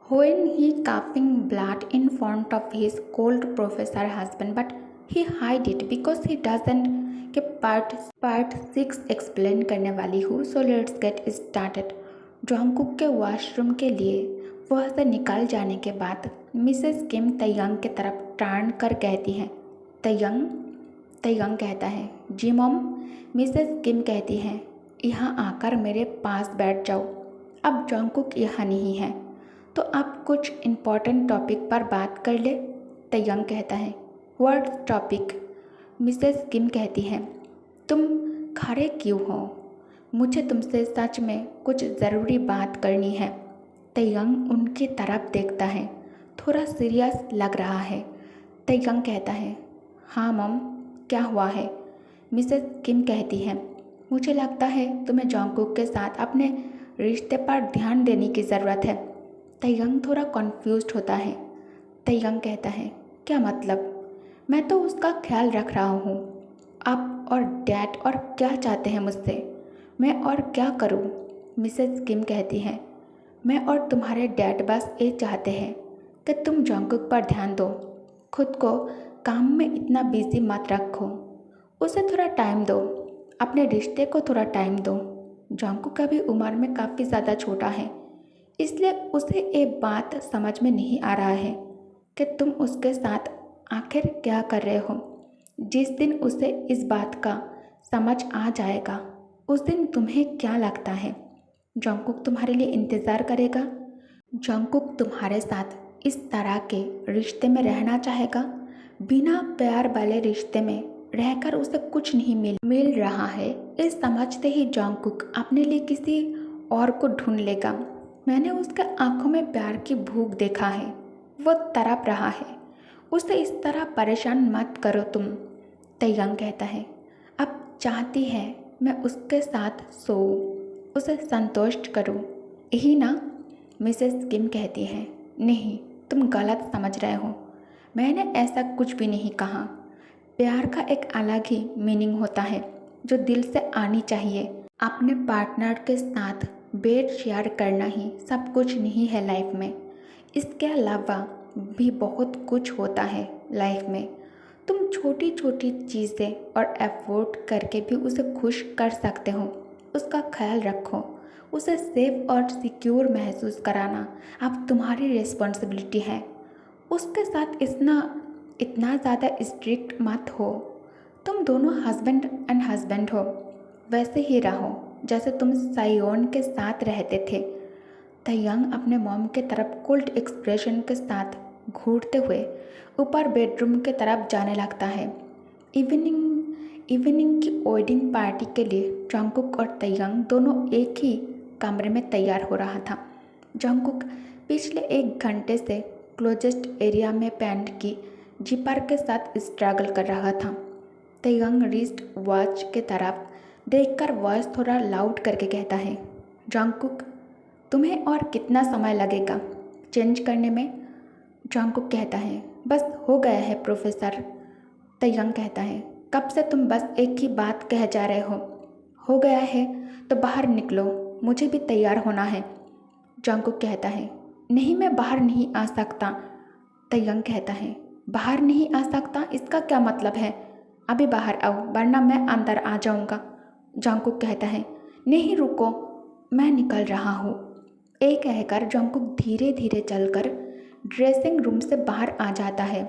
when he coughing blood in front of his cold professor husband, but he hide it because he doesn't कि part 6 explain करने वाली हूँ। So let's get started. Jungkook के washroom के लिए वह से निकल जाने के बाद मिसेस किम तयंग की तरफ टर्न कर कहती हैं, तयंग। तयंग कहता है, जी मॉम। मिसेस किम कहती हैं, यहाँ आकर मेरे पास बैठ जाओ। अब जोंगकुक यहाँ नहीं है तो आप कुछ इम्पोर्टेंट टॉपिक पर बात कर ले। तयंग कहता है, व्हाट टॉपिक? मिसेस किम कहती हैं, तुम खड़े क्यों हो? मुझे तुमसे सच में कुछ ज़रूरी बात करनी है। तयंग उनकी तरफ देखता है, थोड़ा सीरियस लग रहा है। तयंग कहता है, हाँ मॉम, क्या हुआ है? मिसेस किम कहती हैं, मुझे लगता है तुम्हें जोंगकुक के साथ अपने रिश्ते पर ध्यान देने की ज़रूरत है। तयंग थोड़ा कन्फ्यूज्ड होता है। तयंग कहता है, क्या मतलब? मैं तो उसका ख्याल रख रहा हूँ। आप और डैड और क्या चाहते हैं मुझसे? मैं और क्या करूँ? मिसेस किम कहती हैं, मैं और तुम्हारे डैड बस ये चाहते हैं कि तुम जोंगकुक पर ध्यान दो। खुद को काम में इतना बिजी मत रखो। उसे थोड़ा टाइम दो, अपने रिश्ते को थोड़ा टाइम दो। जोंगकुक अभी उम्र में काफ़ी ज़्यादा छोटा है, इसलिए उसे ये बात समझ में नहीं आ रहा है कि तुम उसके साथ आखिर क्या कर रहे हो। जिस दिन उसे इस बात का समझ आ जाएगा उस दिन तुम्हें क्या लगता है जोंगकुक तुम्हारे लिए इंतज़ार करेगा? जोंगकुक तुम्हारे साथ इस तरह के रिश्ते में रहना चाहेगा? बिना प्यार वाले रिश्ते में रहकर उसे कुछ नहीं मिल रहा है, इस समझते ही जोंगकुक अपने लिए किसी और को ढूंढ लेगा। मैंने उसके आंखों में प्यार की भूख देखा है, वो तड़प रहा है। उसे इस तरह परेशान मत करो तुम। तयंग कहता है, अब चाहती है मैं उसके साथ सोऊं, उसे संतुष्ट करूं, यही ना? मिसेस किम कहती है, नहीं, तुम गलत समझ रहे हो। मैंने ऐसा कुछ भी नहीं कहा। प्यार का एक अलग ही मीनिंग होता है जो दिल से आनी चाहिए। अपने पार्टनर के साथ बेड शेयर करना ही सब कुछ नहीं है लाइफ में। इसके अलावा भी बहुत कुछ होता है लाइफ में। तुम छोटी छोटी चीज़ें और एफर्ट करके भी उसे खुश कर सकते हो। उसका ख्याल रखो, उसे सेफ और सिक्योर महसूस कराना अब तुम्हारी रिस्पॉन्सिबिलिटी है। उसके साथ इतना ज़्यादा स्ट्रिक्ट मत हो। तुम दोनों हस्बैंड एंड हस्बैंड हो, वैसे ही रहो जैसे तुम सायोन के साथ रहते थे। तयंग अपने मॉम के तरफ कोल्ड एक्सप्रेशन के साथ घूरते हुए ऊपर बेडरूम के तरफ जाने लगता है। इवनिंग की वेडिंग पार्टी के लिए जोंगकुक और तयंग दोनों एक ही कमरे में तैयार हो रहा था। जोंगकुक पिछले 1 घंटे से क्लोजेस्ट एरिया में पैंट की जिपर के साथ स्ट्रगल कर रहा था। तयंग रिस्ट वॉच के तरफ देखकर वॉइस थोड़ा लाउड करके कहता है, जोंगकुक, तुम्हें और कितना समय लगेगा चेंज करने में? जोंगकुक कहता है, बस हो गया है प्रोफेसर। तयंग कहता है, कब से तुम बस एक ही बात कह जा रहे हो गया है तो बाहर निकलो, मुझे भी तैयार होना है। जोंगकुक कहता है, नहीं, मैं बाहर नहीं आ सकता। तयंग कहता है, बाहर नहीं आ सकता इसका क्या मतलब है? अभी बाहर आओ वरना मैं अंदर आ जाऊंगा। जोंगकुक कहता है, नहीं रुको, मैं निकल रहा हूँ। ये कहकर जोंगकुक धीरे धीरे चलकर ड्रेसिंग रूम से बाहर आ जाता है,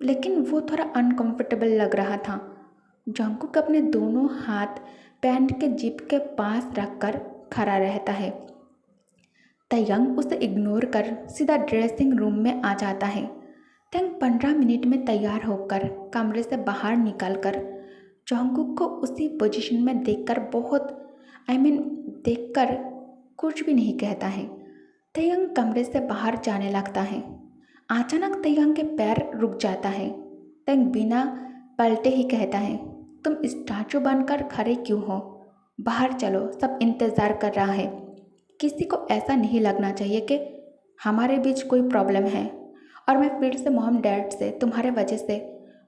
लेकिन वो थोड़ा अनकंफर्टेबल लग रहा था। जोंगकुक अपने दोनों हाथ पैंट के जिप के पास रखकर खड़ा रहता है। तयंग उसे इग्नोर कर सीधा ड्रेसिंग रूम में आ जाता है। तयंग 15 मिनट में तैयार होकर कमरे से बाहर निकलकर जोंगकुक को उसी पोजीशन में देखकर कुछ भी नहीं कहता है। तयंग कमरे से बाहर जाने लगता है। अचानक तयंग के पैर रुक जाता है। तयंग बिना पलटे ही कहता है, तुम स्टैचू बनकर खड़े क्यों हो? बाहर चलो, सब इंतज़ार कर रहा है। किसी को ऐसा नहीं लगना चाहिए कि हमारे बीच कोई प्रॉब्लम है, और मैं फिर से मॉम डैड से तुम्हारे वजह से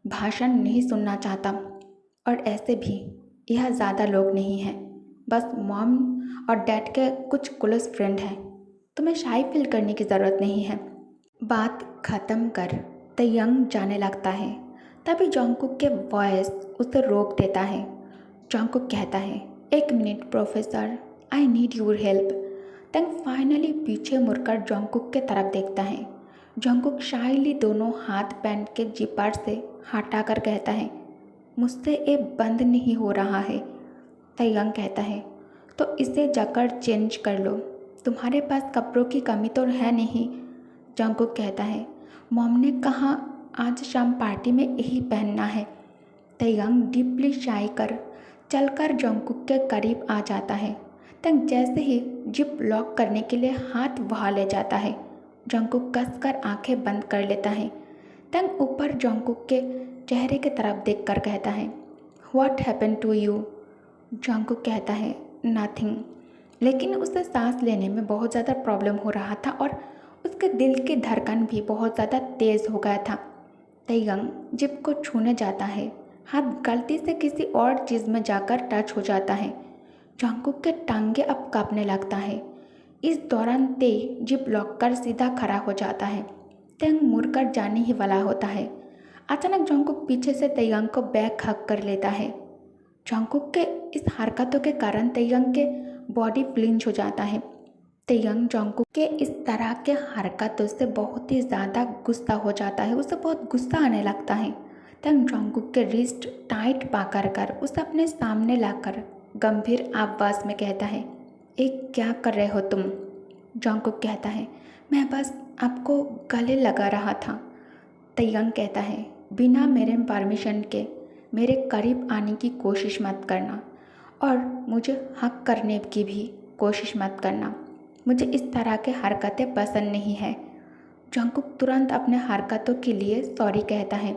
भाषण नहीं सुनना चाहता। और ऐसे भी यह ज़्यादा लोग नहीं हैं, बस मॉम और डैड के कुछ क्लोज फ्रेंड हैं। तुम्हें शाई फील करने की ज़रूरत नहीं है। बात ख़त्म कर तयंग जाने लगता है। तभी जॉन्गकुक के वॉइस उसे रोक देता है। जॉन्गकुक कहता है, एक minute professor, I need your help. तंग फाइनली पीछे मुड़कर जॉन्गकुक के तरफ देखता है। जॉन्गकुक शाइली दोनों हाथ पैंट के जिपर से हटाकर कहता है, मुझसे ये बंद नहीं हो रहा है। तयंग कहता है, तो इसे जाकर चेंज कर लो, तुम्हारे पास कपड़ों की कमी तो है नहीं। जॉन्गकुक कहता है, मॉम ने कहा आज शाम पार्टी में यही पहनना है। तयंग डीपली शाई कर चलकर जॉन्गकुक के करीब आ जाता है। तंग जैसे ही जिप लॉक करने के लिए हाथ वहाँ ले जाता है, जॉन्गकुक कसकर आंखें बंद कर लेता है। तंग ऊपर जॉन्गकुक के चेहरे की तरफ देखकर कहता है, व्हाट हैपन टू यू। जॉन्गकुक कहता है, नथिंग। लेकिन उसे सांस लेने में बहुत ज़्यादा प्रॉब्लम हो रहा था और उसके दिल की धड़कन भी बहुत ज़्यादा तेज़ हो गया था। तयंग जिप को छूने जाता है, हाथ गलती से किसी और चीज़ में जाकर टच हो जाता है। जॉन्गकुक के टांगे अब कांपने लगता है। इस दौरान ते जिप लॉक कर सीधा खड़ा हो जाता है। तयंग मुड़कर जाने ही वाला होता है। अचानक जॉन्गकुक पीछे से तयंग को बैक हक कर लेता है। जॉन्गकुक के इस हरकतों के कारण तयंग के बॉडी फ्लिंच हो जाता है। तयंग जॉन्गकुक के इस तरह के हरकतों से बहुत ही ज़्यादा गुस्सा हो जाता है। उसे बहुत गुस्सा आने लगता है। तयंग जॉन्गकुक के रिस्ट टाइट पकड़ कर उसे अपने सामने लाकर गंभीर आवाज़ में कहता है, एक क्या कर रहे हो तुम। जॉन्गकुक कहता है, मैं बस आपको गले लगा रहा था। तयंग कहता है, बिना मेरे परमिशन के मेरे करीब आने की कोशिश मत करना और मुझे हक करने की भी कोशिश मत करना। मुझे इस तरह के हरकतें पसंद नहीं है। जॉन्गकुक तुरंत अपने हरकतों के लिए सॉरी कहता है।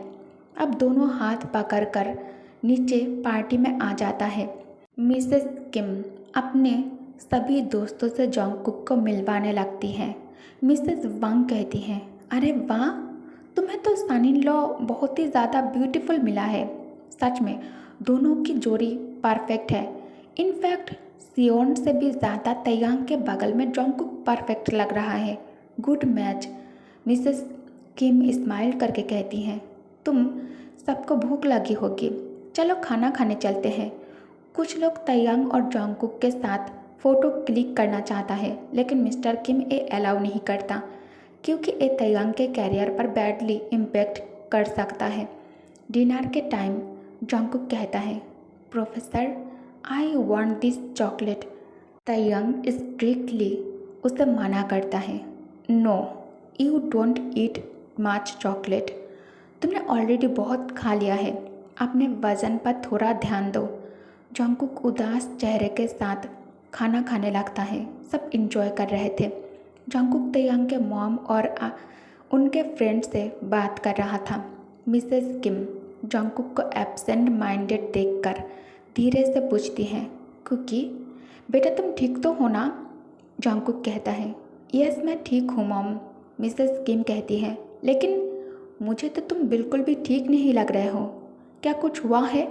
अब दोनों हाथ पकड़कर नीचे पार्टी में आ जाता है। मिसेस किम अपने सभी दोस्तों से जॉन्गकुक को मिलवाने लगती हैं। मिसेस वांग कहती हैं, अरे वाह, तुम्हें तो सन इन लॉ बहुत ही ज़्यादा ब्यूटीफुल मिला है। सच में दोनों की जोड़ी परफेक्ट है। इनफैक्ट सियोन से भी ज़्यादा तयंग के बगल में जॉन्गकुक परफेक्ट लग रहा है। Good match. मिसेस किम स्माइल करके कहती हैं, तुम सबको भूख लगी होगी, चलो खाना खाने चलते हैं। कुछ लोग तयंग और जॉन्गकुक के साथ फ़ोटो क्लिक करना चाहता है, लेकिन मिस्टर किम ये अलाउ नहीं करता क्योंकि ये तयंग के कैरियर पर बैडली इम्पैक्ट कर सकता है। डिनर के टाइम जॉन्गकुक कहता है, professor I want this chocolate. Taehyung strictly उसे मना करता है, no you don't eat much chocolate. तुमने ऑलरेडी बहुत खा लिया है, अपने वज़न पर थोड़ा ध्यान दो। जॉन्गकुक उदास चेहरे के साथ खाना खाने लगता है। सब इंजॉय कर रहे थे। जॉन्गकुक तयंग के मॉम और उनके फ्रेंड से बात कर रहा था। मिसेस किम जॉन्गकुक को एब्सेंट माइंडेड देखकर धीरे से पूछती हैं, कुकी बेटा तुम ठीक तो हो ना। जॉन्गकुक कहता है, यस मैं ठीक हूँ मॉम। मिसेस किम कहती है, लेकिन मुझे तो तुम बिल्कुल भी ठीक नहीं लग रहे हो, क्या कुछ हुआ है।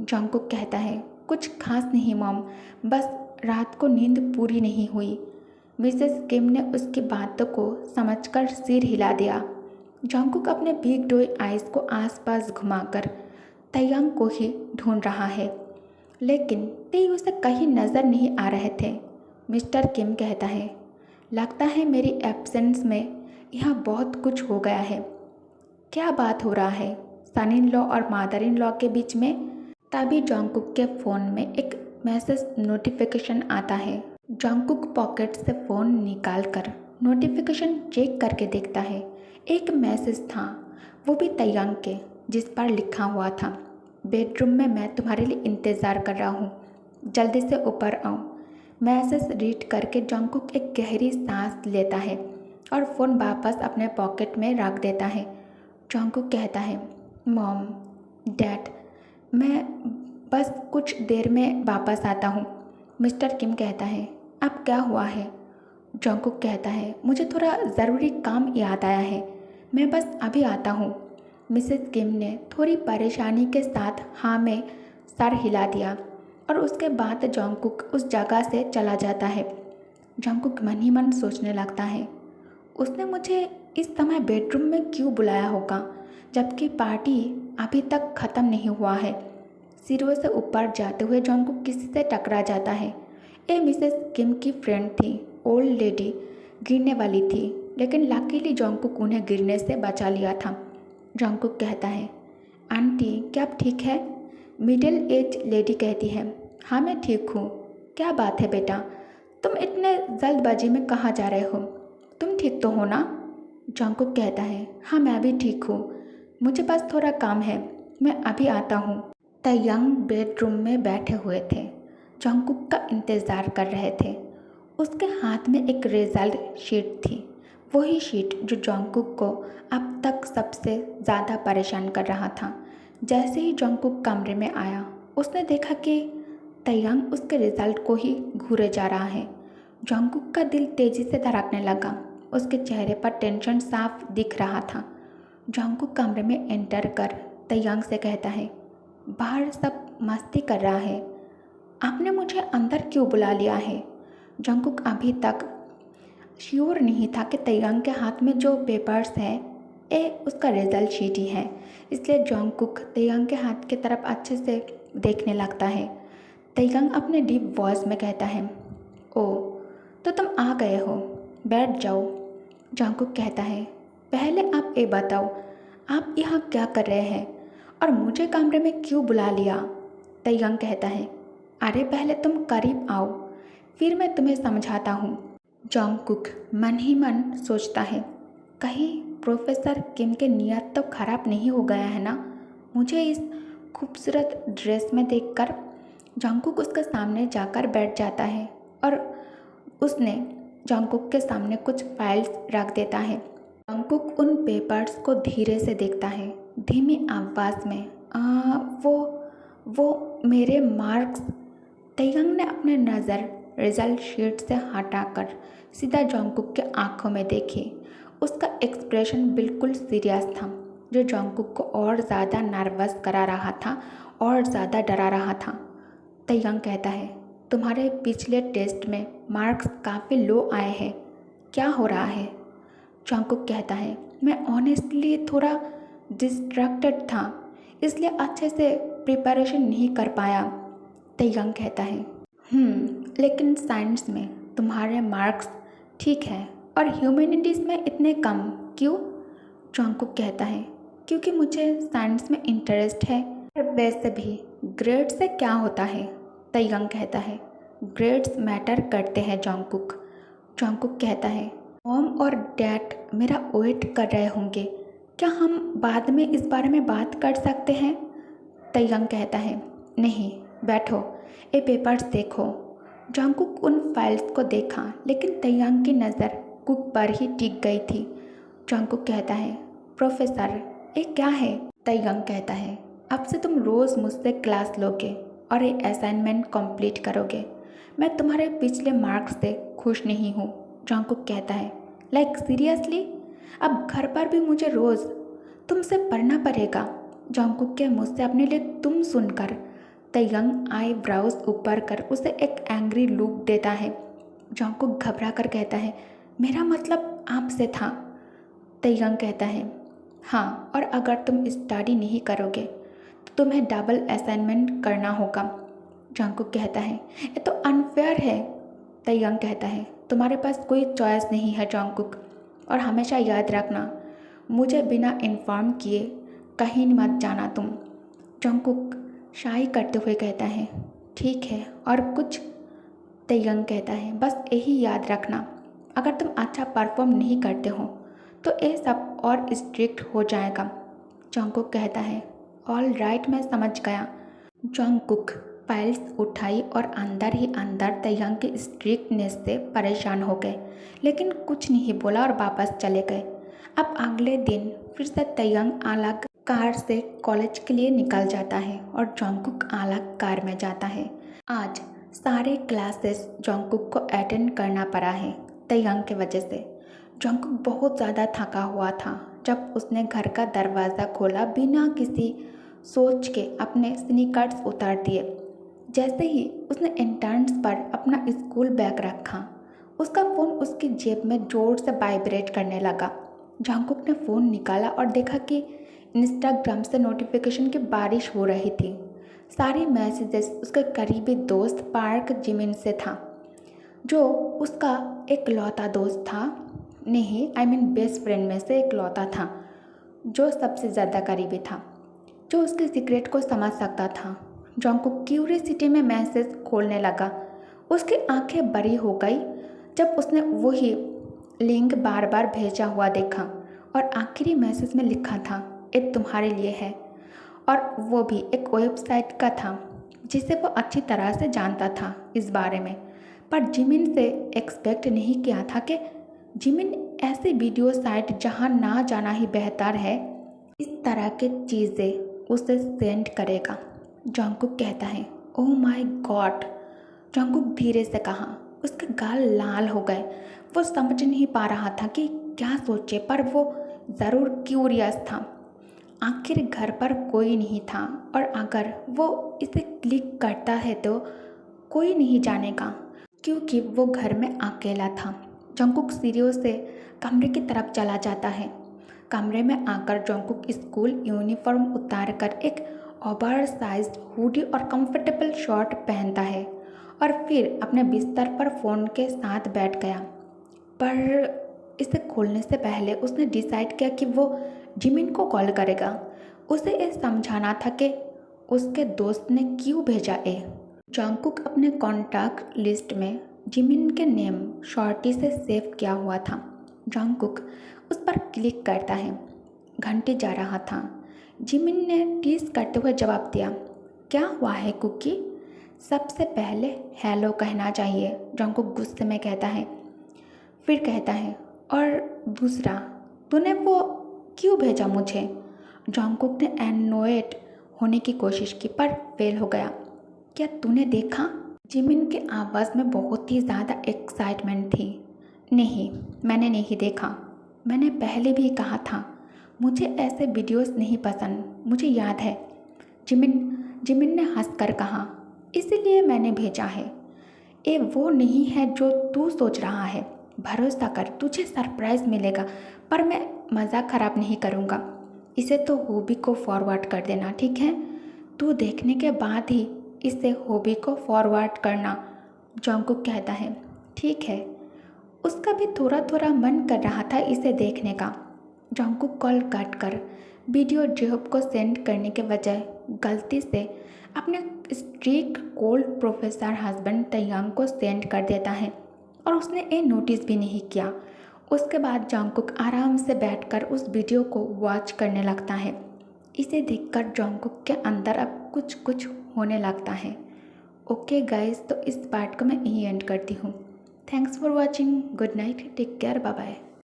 जॉन्गकुक कहता है, कुछ खास नहीं मॉम, बस रात को नींद पूरी नहीं हुई। मिसेस किम ने उसकी बातों को समझकर सिर हिला दिया। जॉन्गकुक अपने भीग हुए आइज़ को आसपास घुमाकर तयंग को ही ढूंढ रहा है, लेकिन ते उसे कहीं नज़र नहीं आ रहे थे। मिस्टर किम कहता है, लगता है मेरी एब्सेंस में यहाँ बहुत कुछ हो गया है। क्या बात हो रहा है सन इन लॉ और मदर इन लॉ के बीच में। तभी जॉन्गकुक के फ़ोन में एक मैसेज नोटिफिकेशन आता है। जॉन्गकुक पॉकेट से फ़ोन निकालकर नोटिफिकेशन चेक करके देखता है। एक मैसेज था, वो भी तयंग के, जिस पर लिखा हुआ था, बेडरूम में मैं तुम्हारे लिए इंतज़ार कर रहा हूँ, जल्दी से ऊपर आओ। मैसेज रीड करके जॉन्गकुक एक गहरी सांस लेता है और फ़ोन वापस अपने पॉकेट में रख देता है। जॉन्गकुक कहता है, मॉम डैड मैं बस कुछ देर में वापस आता हूँ। मिस्टर किम कहता है, अब क्या हुआ है। जॉन्गकुक कहता है, मुझे थोड़ा ज़रूरी काम याद आया है, मैं बस अभी आता हूँ। मिसेस किम ने थोड़ी परेशानी के साथ हाँ में सर हिला दिया और उसके बाद जॉन्गकुक उस जगह से चला जाता है। जंगकुक मन ही मन सोचने लगता है, उसने मुझे इस समय बेडरूम में क्यों बुलाया होगा जबकि पार्टी अभी तक ख़त्म नहीं हुआ है। सीढ़ियों से ऊपर जाते हुए जंगकुक किसी से टकरा जाता है। ये मिसेस किम की फ्रेंड थी। ओल्ड लेडी गिरने वाली थी, लेकिन लकीली जंगकुक उन्हें गिरने से बचा लिया था। जंगकुक कहता है, आंटी क्या आप ठीक है? मिडिल एज लेडी कहती है, हाँ मैं ठीक हूँ। क्या बात है बेटा, तुम इतने जल्दबाजी में कहाँ जा रहे हो? तुम ठीक तो हो ना? जंगकुक कहता है, हाँ मैं भी ठीक हूँ, मुझे बस थोड़ा काम है, मैं अभी आता हूँ। तयंग बेडरूम में बैठे हुए थे, जंगकुक का इंतज़ार कर रहे थे। उसके हाथ में एक रिजल्ट शीट थी, वही शीट जो जंगकुक को अब तक सबसे ज़्यादा परेशान कर रहा था। जैसे ही जंगकुक कमरे में आया, उसने देखा कि तयंग उसके रिजल्ट को ही घूरे जा रहा है। जंगकुक का दिल तेज़ी से धड़कने लगा, उसके चेहरे पर टेंशन साफ दिख रहा था। जंगकुक कमरे में एंटर कर तयंग से कहता है, बाहर सब मस्ती कर रहा है, आपने मुझे अंदर क्यों बुला लिया है? जंगकुक अभी तक श्योर नहीं था कि तयंग के हाथ में जो पेपर्स है ये उसका रिजल्ट शीट ही है, इसलिए जंगकुक तयंग के हाथ की तरफ अच्छे से देखने लगता है। तयंग अपने डीप वॉइस में कहता है, ओ तो तुम आ गए हो, बैठ जाओ। जंगकुक कहता है, पहले आप ये बताओ आप यहाँ क्या कर रहे हैं और मुझे कमरे में क्यों बुला लिया? तयंग कहता है, अरे पहले तुम करीब आओ, फिर मैं तुम्हें समझाता हूँ। जंगकुक मन ही मन सोचता है, कहीं प्रोफेसर किम के नियत तो खराब नहीं हो गया है ना? मुझे इस खूबसूरत ड्रेस में देखकर जंगकुक उसके सामने जाकर बैठ जाता है और उसने जंगकुक के सामने कुछ फाइल्स रख देता है। जंगकुक उन पेपर्स को धीरे से देखता है, धीमी आवाज़ में, वो मेरे मार्क्स। तयंग ने अपने नज़र रिजल्ट शीट से हटाकर सीधा जंगकुक के आंखों में देखी। उसका एक्सप्रेशन बिल्कुल सीरियस था, जो जंगकुक को और ज़्यादा नर्वस करा रहा था और ज़्यादा डरा रहा था। तयंग कहता है, तुम्हारे पिछले टेस्ट में मार्क्स काफ़ी लो आए हैं, क्या हो रहा है? जंगकुक कहता है, मैं ऑनेस्टली थोड़ा डिस्ट्रैक्टेड था, इसलिए अच्छे से प्रिपरेशन नहीं कर पाया। तयंग कहता है, लेकिन साइंस में तुम्हारे मार्क्स ठीक है और ह्यूमैनिटीज़ में इतने कम क्यों? जंगकुक कहता है, क्योंकि मुझे साइंस में इंटरेस्ट है। और वैसे भी ग्रेड से क्या होता है? तयंग कहता है, ग्रेड्स मैटर करते हैं जंगकुक। जंगकुक कहता है, मॉम और डैड मेरा वेट कर रहे होंगे, क्या हम बाद में इस बारे में बात कर सकते हैं? तयंग कहता है, नहीं, बैठो, ये पेपर्स देखो। जंगकुक उन फाइल्स को देखा, लेकिन तयंग की नज़र कुक पर ही टिक गई थी। जंगकुक कहता है, प्रोफेसर ये क्या है? तयंग कहता है, अब से तुम रोज़ मुझसे क्लास लोगे और ये असाइनमेंट कंप्लीट करोगे। मैं तुम्हारे पिछले मार्क्स से खुश नहीं हूँ। जंगकुक कहता है, लाइक सीरियसली? अब घर पर भी मुझे रोज़ तुमसे पढ़ना पड़ेगा? जंगकुक के मुँह से अपने लिए तुम सुनकर तयंग आई ब्राउज ऊपर कर उसे एक एंग्री लुक देता है। जंगकुक घबरा कर कहता है, मेरा मतलब आपसे था। तयंग कहता है, हाँ, और अगर तुम स्टडी नहीं करोगे तो तुम्हें डबल असाइनमेंट करना होगा। जंगकुक कहता है, ये तो अनफेयर है। तयंग कहता है, तुम्हारे पास कोई चॉइस नहीं है जंगकुक, और हमेशा याद रखना, मुझे बिना इन्फॉर्म किए कहीं मत जाना तुम। जंगकुक शाई करते हुए कहता है, ठीक है, और कुछ? तयंग कहता है, बस यही याद रखना, अगर तुम अच्छा परफॉर्म नहीं करते हो तो ये सब और स्ट्रिक्ट हो जाएगा। जंगकुक कहता है, ऑल राइट, मैं समझ गया। जंगकुक फाइल्स उठाई और अंदर ही अंदर तयंग की स्ट्रिक्टनेस से परेशान हो गए, लेकिन कुछ नहीं बोला और वापस चले गए। अब अगले दिन फिर से तयंग अलग कार से कॉलेज के लिए निकल जाता है और जंगकुक अलग कार में जाता है। आज सारे क्लासेस जंगकुक को अटेंड करना पड़ा है तयंग की वजह से। जंगकुक बहुत ज़्यादा थका हुआ था। जब उसने घर का दरवाज़ा खोला, बिना किसी सोच के अपने स्नीकर्स उतार दिए। जैसे ही उसने एंट्रेंस पर अपना स्कूल बैग रखा, उसका फ़ोन उसकी जेब में ज़ोर से वाइब्रेट करने लगा। जंगकुक ने फ़ोन निकाला और देखा कि इंस्टाग्राम से नोटिफिकेशन की बारिश हो रही थी। सारे मैसेजेस उसके करीबी दोस्त पार्क जिमिन से था, जो उसका एकलौता दोस्त था। नहीं, आई मीन बेस्ट फ्रेंड में से एकलौता था, जो सबसे ज़्यादा करीबी था, जो उसके सीक्रेट को समझ सकता था। जंगकुक क्यूरियसिटी में मैसेज खोलने लगा। उसकी आंखें बड़ी हो गई जब उसने वही लिंक बार बार भेजा हुआ देखा और आखिरी मैसेज में लिखा था, ये तुम्हारे लिए है। और वो भी एक वेबसाइट का था जिसे वो अच्छी तरह से जानता था इस बारे में। पर जिमिन से एक्सपेक्ट नहीं किया था कि जिमिन ऐसे वीडियो साइट जहाँ ना जाना ही बेहतर है, इस तरह की चीज़ें उसे सेंड करेगा। जंगकुक कहता है, ओह माय गॉड। जंगकुक धीरे से कहा। उसके गाल लाल हो गए। वो समझ नहीं पा रहा था कि क्या सोचे, पर वो ज़रूर क्यूरियस था। आखिर घर पर कोई नहीं था और अगर वो इसे क्लिक करता है तो कोई नहीं जानेगा, क्योंकि वो घर में अकेला था। जंगकुक सीढ़ियों से कमरे की तरफ चला जाता है। कमरे में आकर जंगकुक स्कूल यूनिफॉर्म उतार कर एक ओवर साइज्ड हुडी और कंफर्टेबल शर्ट पहनता है और फिर अपने बिस्तर पर फ़ोन के साथ बैठ गया। पर इसे खोलने से पहले उसने डिसाइड किया कि वो जिमिन को कॉल करेगा। उसे ये समझाना था कि उसके दोस्त ने क्यों भेजा ये। जंगकुक अपने कॉन्टैक्ट लिस्ट में जिमिन के नेम शॉर्टी से सेव किया हुआ था। जंगकुक उस पर क्लिक करता है। घंटे जा रहा था। जिमिन ने टीज करते हुए जवाब दिया, क्या हुआ है कुकी? सबसे पहले हेलो कहना चाहिए, जंगकुक गुस्से में कहता है। फिर कहता है, और दूसरा, तूने वो क्यों भेजा मुझे? जंगकुक ने एनोएट होने की कोशिश की पर फेल हो गया। क्या तूने देखा? जिमिन के आवाज़ में बहुत ही ज़्यादा एक्साइटमेंट थी। नहीं, मैंने नहीं देखा। मैंने पहले भी कहा था, मुझे ऐसे वीडियोस नहीं पसंद, मुझे याद है। जिमिन ने हंसकर कहा, इसीलिए मैंने भेजा है। ये वो नहीं है जो तू सोच रहा है। भरोसा कर, तुझे सरप्राइज़ मिलेगा, पर मैं मज़ाक ख़राब नहीं करूँगा। इसे तो हॉबी को फॉरवर्ड कर देना, ठीक है? तू देखने के बाद ही इसे हॉबी को फॉरवर्ड करना, जंगकुक कहता है। ठीक है। उसका भी थोड़ा थोड़ा मन कर रहा था इसे देखने का। जंगकुक कॉल काट कर वीडियो जेहब को सेंड करने के बजाय गलती से अपने स्ट्रिक्ट कोल्ड प्रोफेसर हस्बैंड तयांग को सेंड कर देता है और उसने ये नोटिस भी नहीं किया। उसके बाद जंगकुक आराम से बैठकर उस वीडियो को वॉच करने लगता है। इसे देखकर जंगकुक के अंदर अब कुछ कुछ होने लगता है। ओके गाइस, तो इस पार्ट को मैं यहीं एंड करती हूँ। Thanks for watching. Good night, take care, bye bye.